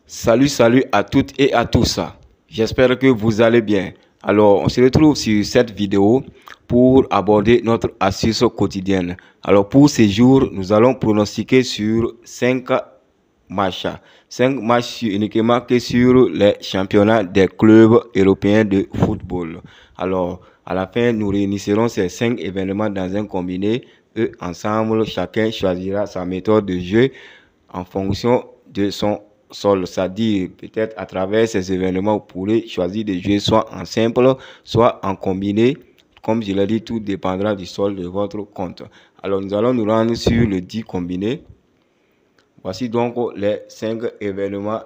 Salut à toutes et à tous. J'espère que vous allez bien. Alors, on se retrouve sur cette vidéo pour aborder notre astuce quotidienne. Alors, pour ces jours, nous allons pronostiquer sur 5 matchs. 5 matchs uniquement que sur les championnats des clubs européens de football. Alors, à la fin, nous réunirons ces 5 événements dans un combiné et ensemble, chacun choisira sa méthode de jeu en fonction de son sol, c'est-à-dire peut-être à travers ces événements, vous pourrez choisir de jouer soit en simple, soit en combiné. Comme je l'ai dit, tout dépendra du sol de votre compte. Alors, nous allons nous rendre sur le 10 combiné. Voici donc les 5 événements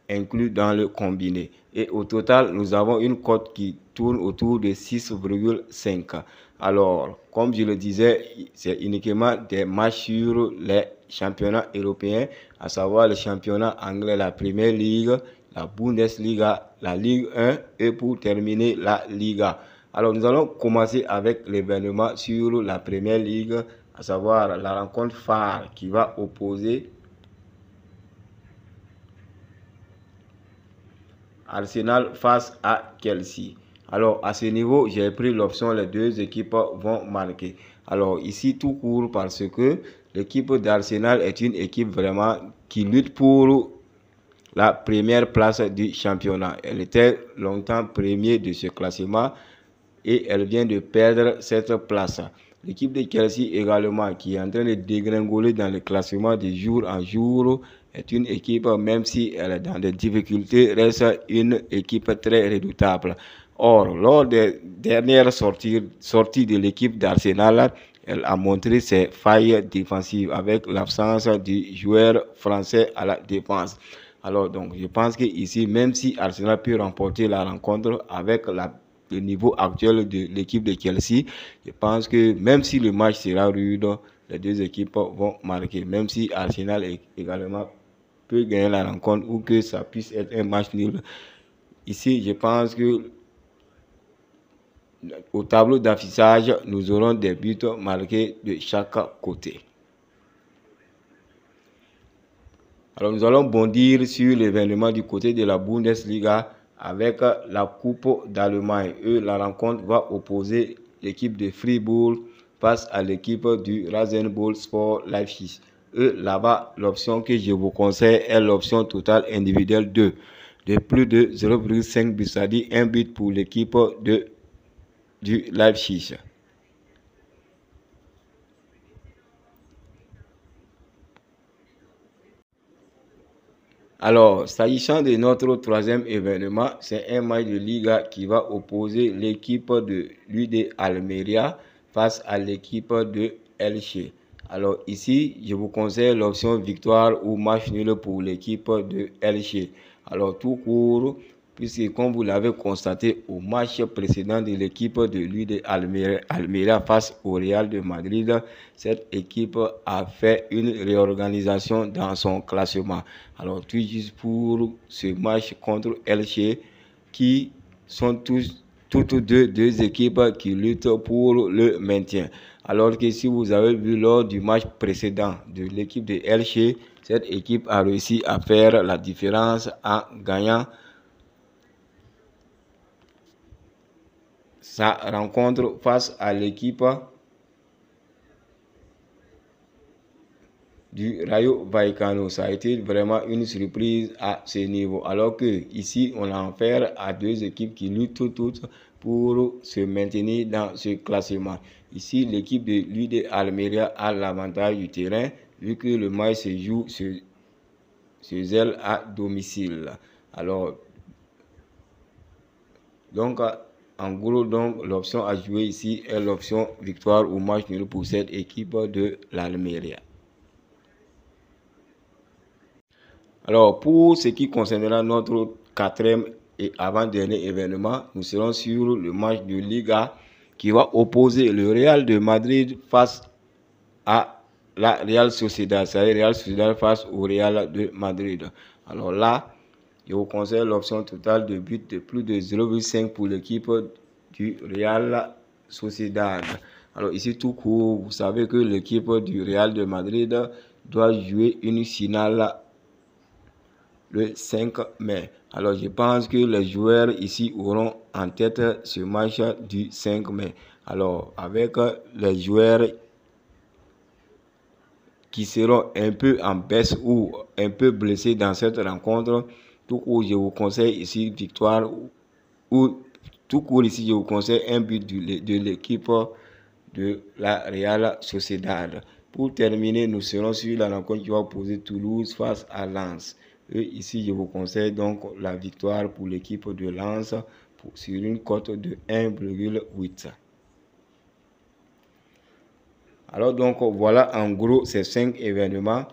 inclus dans le combiné. Et au total, nous avons une cote qui tourne autour de 6,5. Alors, comme je le disais, c'est uniquement des matchs sur les championnats européens, à savoir le championnat anglais, la Premier League, la Bundesliga, la Ligue 1 et pour terminer la Liga. Alors, nous allons commencer avec l'événement sur la Premier League, à savoir la rencontre phare qui va opposer Arsenal face à Chelsea. Alors, à ce niveau, j'ai pris l'option les deux équipes vont marquer. Alors, ici, tout court parce que l'équipe d'Arsenal est une équipe vraiment qui lutte pour la première place du championnat. Elle était longtemps première de ce classement et elle vient de perdre cette place. L'équipe de Chelsea également, qui est en train de dégringoler dans le classement de jour en jour, est une équipe, même si elle est dans des difficultés, reste une équipe très redoutable. Or, lors des dernières sorties de l'équipe d'Arsenal, elle a montré ses failles défensives avec l'absence du joueur français à la défense. Alors, donc, je pense qu'ici, même si Arsenal peut remporter la rencontre avec le niveau actuel de l'équipe de Chelsea, je pense que même si le match sera rude, les deux équipes vont marquer. Même si Arsenal également peut gagner la rencontre ou que ça puisse être un match nul. Ici, je pense que au tableau d'affichage, nous aurons des buts marqués de chaque côté. Alors, nous allons bondir sur l'événement du côté de la Bundesliga avec la Coupe d'Allemagne. La rencontre va opposer l'équipe de Fribourg face à l'équipe du Rasenballsport Leipzig. Là-bas, l'option que je vous conseille est l'option totale individuelle 2 de plus de 0,5 buts, c'est-à-dire un but pour l'équipe du Leipzig. Alors, s'agissant de notre troisième événement, c'est un match de Liga qui va opposer l'équipe de l'UD Almeria face à l'équipe de Elche. Alors ici, je vous conseille l'option victoire ou match nul pour l'équipe de Elche. Alors tout court, puisque comme vous l'avez constaté au match précédent de l'équipe de l'UD Almeria face au Real de Madrid, cette équipe a fait une réorganisation dans son classement. Alors tout juste pour ce match contre Elche, qui sont toutes deux équipes qui luttent pour le maintien. Alors que si vous avez vu lors du match précédent de l'équipe de Elche, cette équipe a réussi à faire la différence en gagnant sa rencontre face à l'équipe du Rayo Vallecano. Ça a été vraiment une surprise à ce niveau. Alors que ici, on a affaire à deux équipes qui luttent toutes pour se maintenir dans ce classement. Ici, l'équipe de l'UD Almeria a l'avantage du terrain vu que le match se joue sur elle à domicile. Alors, donc, en gros, donc l'option à jouer ici est l'option victoire ou match nul pour cette équipe de l'Almeria. Alors, pour ce qui concernera notre quatrième et avant-dernier événement, nous serons sur le match de Liga qui va opposer le Real de Madrid face à la Real Sociedad. C'est-à-dire Real Sociedad face au Real de Madrid. Alors là, je vous conseille l'option totale de but de plus de 0,5 pour l'équipe du Real Sociedad. Alors ici, tout court, vous savez que l'équipe du Real de Madrid doit jouer une finale le 5 mai. Alors, je pense que les joueurs ici auront en tête ce match du 5 mai. Alors, avec les joueurs qui seront un peu en baisse ou un peu blessés dans cette rencontre, tout court, je vous conseille ici victoire ou tout court ici, je vous conseille un but de l'équipe de la Real Sociedad. Pour terminer, nous serons sur la rencontre qui va opposer Toulouse face à Lens. Et ici, je vous conseille donc la victoire pour l'équipe de Lens sur une cote de 1,8. Alors donc voilà en gros ces 5 événements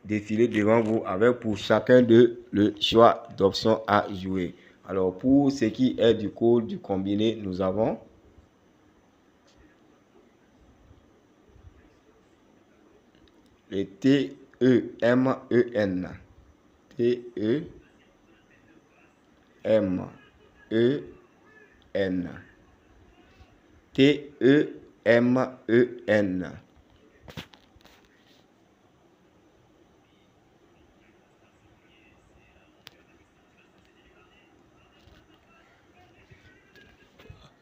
défilés devant vous avec pour chacun de le choix d'options à jouer. Alors pour ce qui est du code du combiné, nous avons le TEMEN. TEMEN.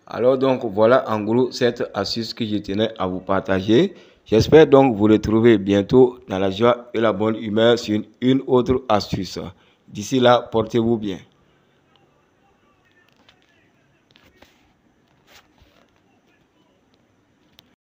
Alors donc voilà en gros cette astuce que je tenais à vous partager. J'espère donc vous retrouver bientôt dans la joie et la bonne humeur sur une autre astuce. D'ici là, portez-vous bien.